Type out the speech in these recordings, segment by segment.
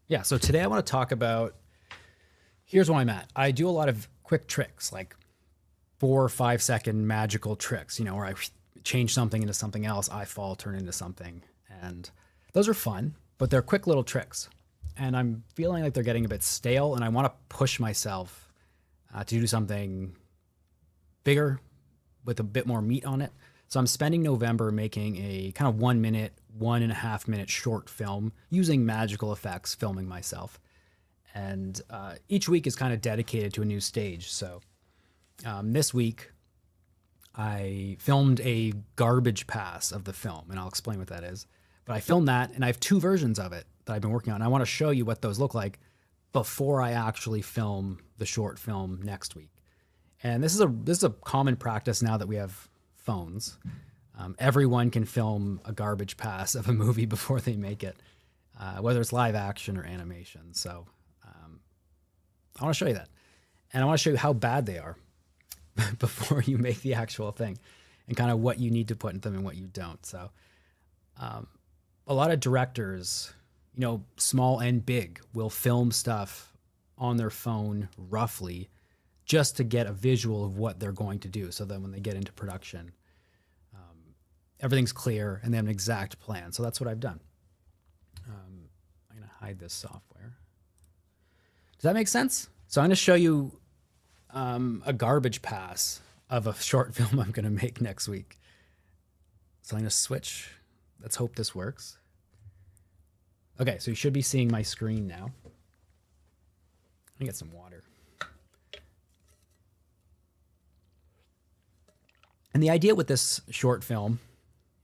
Yeah, so today I want to talk about here's where I'm at. I do a lot of quick tricks, like 4 or 5 second magical tricks, where I change something into something else, I fall, turn into something. And those are fun, but they're quick little tricks. And I'm feeling like they're getting a bit stale, and I want to push myself to do something bigger with a bit more meat on it. So I'm spending November making a kind of 1 minute, 1.5 minute short film using magical effects, filming myself. And each week is kind of dedicated to a new stage. So this week, I filmed a garbage pass of the film, and I'll explain what that is. But I filmed that, and I have two versions of it that I've been working on. I want to show you what those look like before I actually film the short film next week. And this is a common practice now that we have phones. Everyone can film a garbage pass of a movie before they make it, whether it's live action or animation. So I want to show you that. And I want to show you how bad they are before you make the actual thing, and kind of what you need to put in them and what you don't. So a lot of directors, small and big, will film stuff on their phone roughly just to get a visual of what they're going to do. So that when they get into production, everything's clear and they have an exact plan. So that's what I've done. I'm going to hide this software. Does that make sense? So I'm going to show you a garbage pass of a short film I'm going to make next week. So I'm going to switch. Let's hope this works. Okay, so you should be seeing my screen now. Let me get some water. And the idea with this short film,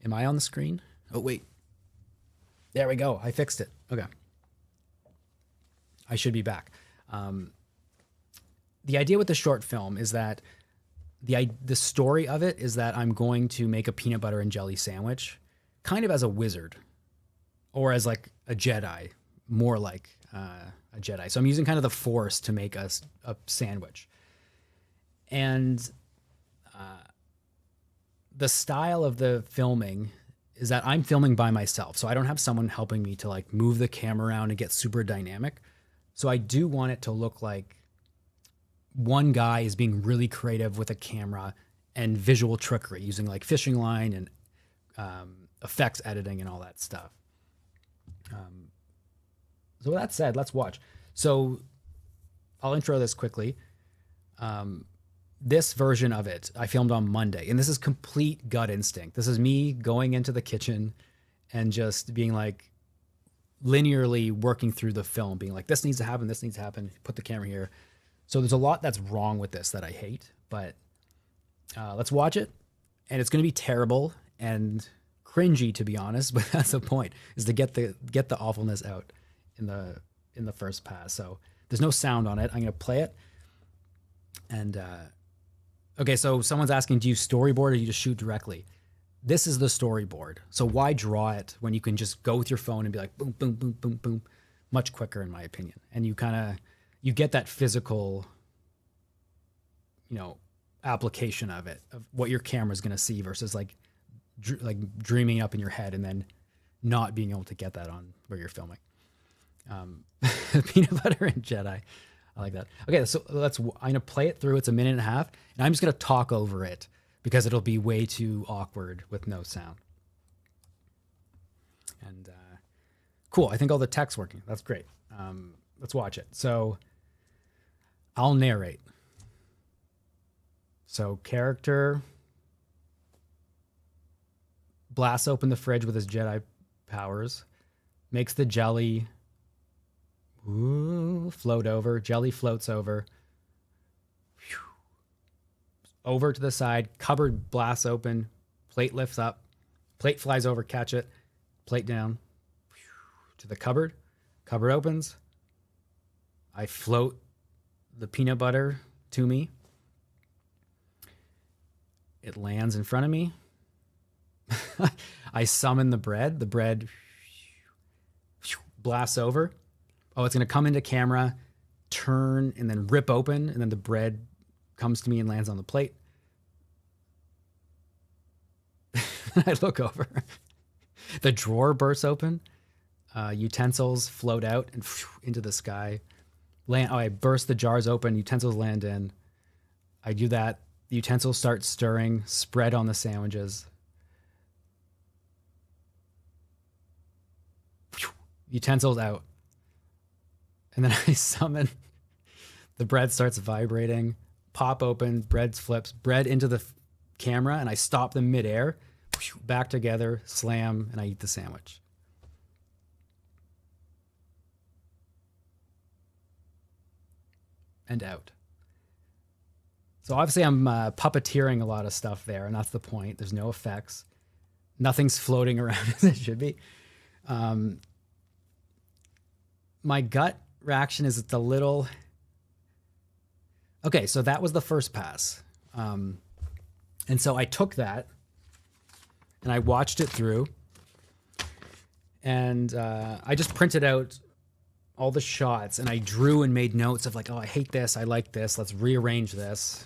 am I on the screen? Oh, wait. There we go. I fixed it. Okay. I should be back. The idea with the short film is that the story of it is that I'm going to make a peanut butter and jelly sandwich, kind of as a wizard, or as like a Jedi, more like a Jedi. So I'm using kind of the Force to make a sandwich. And the style of the filming is that I'm filming by myself. So I don't have someone helping me to like move the camera around and get super dynamic. So I do want it to look like one guy is being really creative with a camera and visual trickery using like fishing line and effects editing and all that stuff. So with that said, let's watch. So I'll intro this quickly. This version of it I filmed on Monday, and this is complete gut instinct. This is me going into the kitchen and just being like linearly working through the film, being like, this needs to happen, this needs to happen, put the camera here. So there's a lot that's wrong with this that I hate, but let's watch it. And it's going to be terrible and cringy, to be honest, but that's the point, is to get the awfulness out in the first pass. So there's no sound on it. I'm going to play it. And okay, so someone's asking, do you storyboard or do you just shoot directly? This is the storyboard. So why draw it when you can just go with your phone and be like, boom, boom, boom, boom, boom, much quicker, in my opinion. And you get that physical, application of it, of what your camera's going to see versus like dreaming up in your head and then not being able to get that on where you're filming. Peanut butter and Jedi. I like that. Okay, so I'm going to play it through. It's a minute and a half, and I'm just going to talk over it because it'll be way too awkward with no sound. And cool. I think all the tech's working. That's great. Let's watch it. So I'll narrate. So character blasts open the fridge with his Jedi powers, makes the jelly float over. Jelly floats over. Over to the side. Cupboard blasts open. Plate lifts up. Plate flies over. Catch it. Plate down. To the cupboard. Cupboard opens. I float the peanut butter to me. It lands in front of me. I summon the bread. The bread blasts over. Oh, it's going to come into camera, turn, and then rip open, and then the bread comes to me and lands on the plate. I look over. The drawer bursts open. Utensils float out and into the sky. I burst the jars open, utensils land in. I do that. The utensils start stirring, spread on the sandwiches. Utensils out. And then I summon. The bread starts vibrating. Pop open, bread flips, bread into the camera, and I stop them midair. Back together, slam, and I eat the sandwich. And out. So obviously I'm puppeteering a lot of stuff there, and that's the point. There's no effects. Nothing's floating around as it should be. My gut reaction is it's a little... Okay, so that was the first pass. And so I took that, and I watched it through, and I just printed out all the shots, and I drew and made notes of like, oh, I hate this, I like this, let's rearrange this.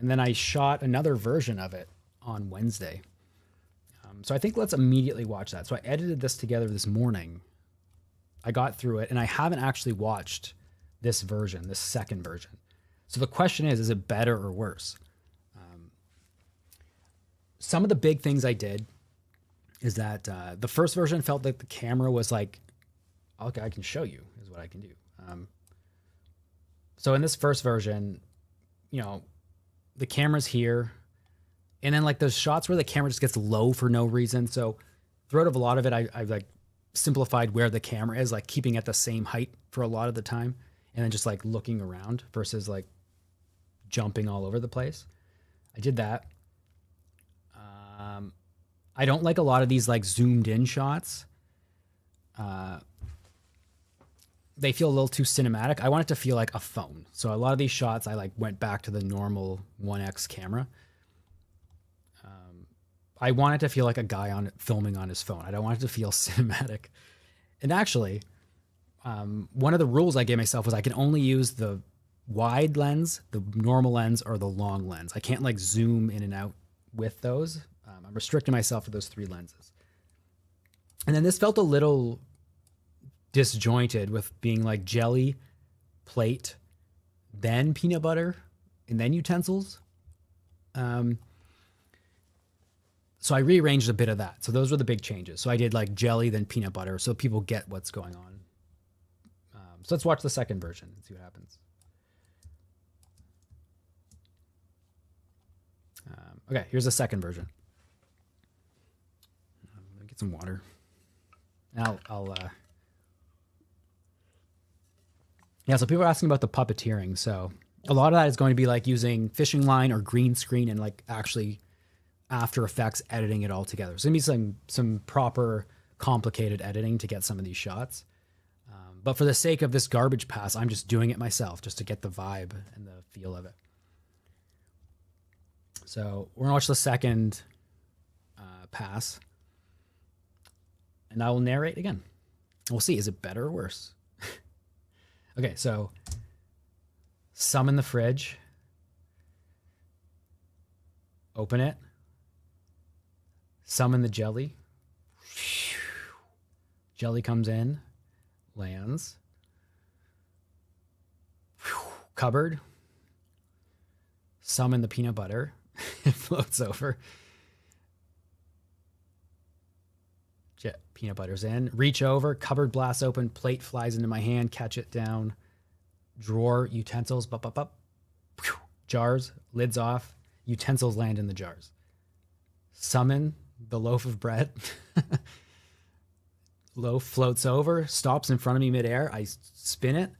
And then I shot another version of it on Wednesday. So I think let's immediately watch that. So I edited this together this morning. I got through it, and I haven't actually watched this version, this second version. So the question is it better or worse? Some of the big things I did is that the first version felt like the camera was like, okay, I can show you is what I can do. So in this first version, you know, the camera's here, and then like those shots where the camera just gets low for no reason. So throughout a lot of it, I've like simplified where the camera is, like keeping at the same height for a lot of the time, and then just like looking around versus like jumping all over the place. I did that. I don't like a lot of these like zoomed in shots. They feel a little too cinematic. I want it to feel like a phone. So a lot of these shots, I like went back to the normal 1X camera. I want it to feel like a guy on filming on his phone. I don't want it to feel cinematic. And actually, one of the rules I gave myself was I can only use the wide lens, the normal lens, or the long lens. I can't like zoom in and out with those. I'm restricting myself to those 3 lenses. And then this felt a little disjointed with being like jelly, plate, then peanut butter, and then utensils. So I rearranged a bit of that. So those were the big changes. So I did like jelly, then peanut butter, so people get what's going on. So let's watch the second version and see what happens. Okay, here's the second version. Let me get some water. Now yeah, so people are asking about the puppeteering. So a lot of that is going to be like using fishing line or green screen and like actually After Effects editing it all together. So it's gonna be some proper complicated editing to get some of these shots. But for the sake of this garbage pass, I'm just doing it myself just to get the vibe and the feel of it. So we're gonna watch the second pass, and I will narrate again. We'll see, is it better or worse? Okay, so summon the fridge, open it, summon the jelly. Jelly comes in, lands. Cupboard. Summon the peanut butter. It floats over. Peanut butter's in. Reach over. Cupboard blasts open. Plate flies into my hand. Catch it down. Drawer. Utensils. Up. Jars. Lids off. Utensils land in the jars. Summon the loaf of bread. Loaf floats over. Stops in front of me midair. I spin it.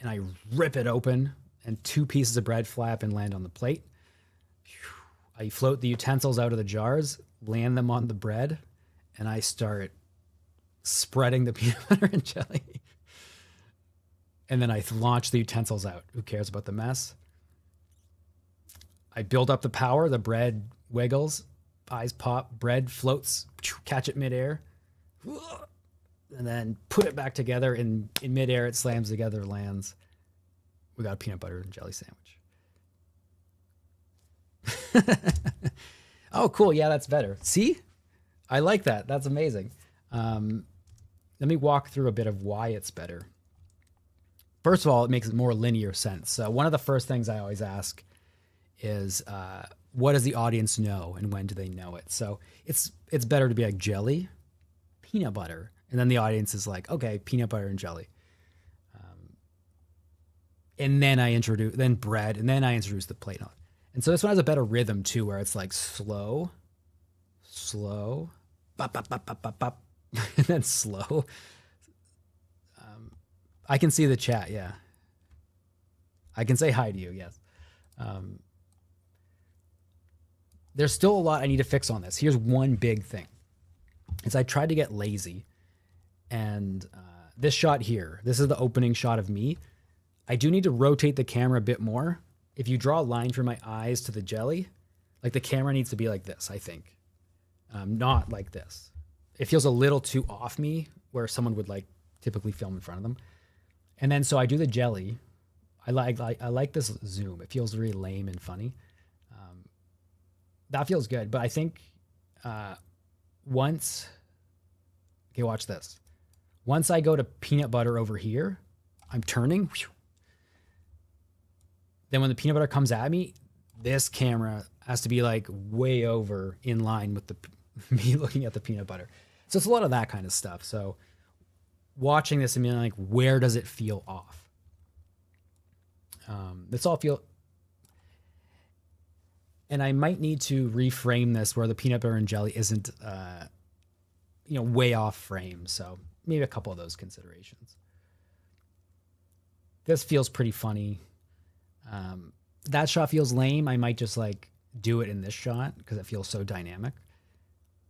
And I rip it open. And 2 pieces of bread flap and land on the plate. I float the utensils out of the jars, land them on the bread, and I start spreading the peanut butter and jelly. And then I launch the utensils out. Who cares about the mess? I build up the power. The bread wiggles. Eyes pop. Bread floats. Catch it midair. And then put it back together. In midair, it slams together, lands. We got a peanut butter and jelly sandwich. Oh, cool. Yeah, that's better. See? I like that. That's amazing. let me walk through a bit of why it's better. First of all, it makes more linear sense. So one of the first things I always ask is, what does the audience know and when do they know it? So it's better to be like jelly, peanut butter, and then the audience is like, okay, peanut butter and jelly. And then then bread, and then I introduce the plate. And so this one has a better rhythm too, where it's like slow, bop, bop, bop, bop, bop, bop, and then slow. I can see the chat, yeah. I can say hi to you, yes. There's still a lot I need to fix on this. Here's one big thing. Is I tried to get lazy, and this shot here, this is the opening shot of me. I do need to rotate the camera a bit more. If you draw a line from my eyes to the jelly, like the camera needs to be like this, I think. Not like this. It feels a little too off me, where someone would like typically film in front of them. And then so I do the jelly. I like this zoom. It feels really lame and funny. That feels good. But I think once, okay, watch this. Once I go to peanut butter over here, I'm turning. Whew. Then when the peanut butter comes at me, this camera has to be like way over in line with me looking at the peanut butter. So it's a lot of that kind of stuff. So watching this and being like, where does it feel off? This all feel, and I might need to reframe this where the peanut butter and jelly isn't, way off frame. So maybe a couple of those considerations. This feels pretty funny. That shot feels lame. I might just like do it in this shot because it feels so dynamic.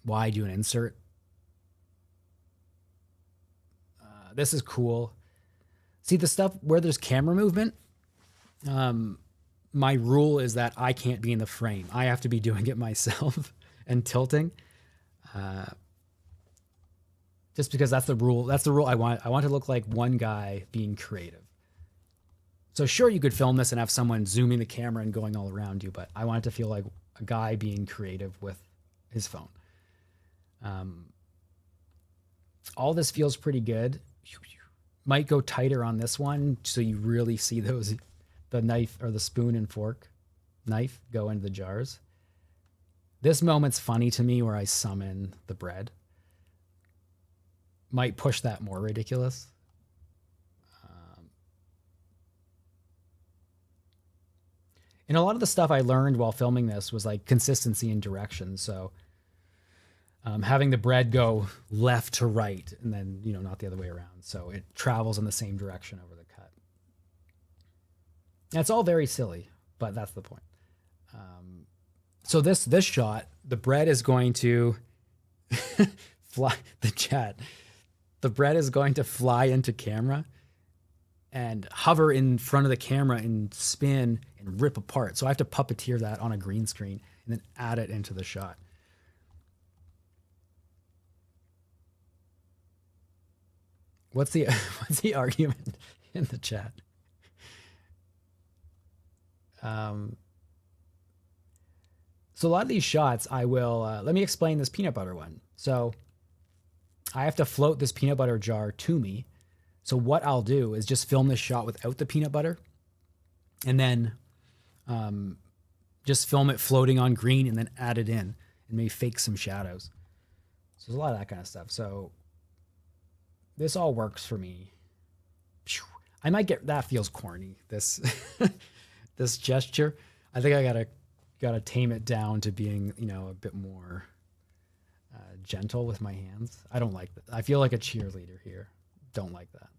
Why do an insert? This is cool. See the stuff where there's camera movement? My rule is that I can't be in the frame. I have to be doing it myself and tilting. Just because that's the rule. That's the rule I want. I want to look like one guy being creative. So sure, you could film this and have someone zooming the camera and going all around you, but I want it to feel like a guy being creative with his phone. All this feels pretty good. Might go tighter on this one so you really see the knife or the spoon and fork knife go into the jars. This moment's funny to me where I summon the bread. Might push that more ridiculous. And a lot of the stuff I learned while filming this was like consistency and direction. So having the bread go left to right and then, not the other way around. So it travels in the same direction over the cut. And it's all very silly, but that's the point. So this shot, the bread is going to fly the chat. The bread is going to fly into camera and hover in front of the camera and spin and rip apart. So I have to puppeteer that on a green screen and then add it into the shot. What's the argument in the chat? So a lot of these shots, I will, let me explain this peanut butter one. So I have to float this peanut butter jar to me. So what I'll do is just film this shot without the peanut butter and then just film it floating on green and then add it in and maybe fake some shadows. So there's a lot of that kind of stuff. So this all works for me. I might get, that feels corny, this this gesture. I think I gotta tame it down to being, a bit more gentle with my hands. I don't like that. I feel like a cheerleader here. Don't like that.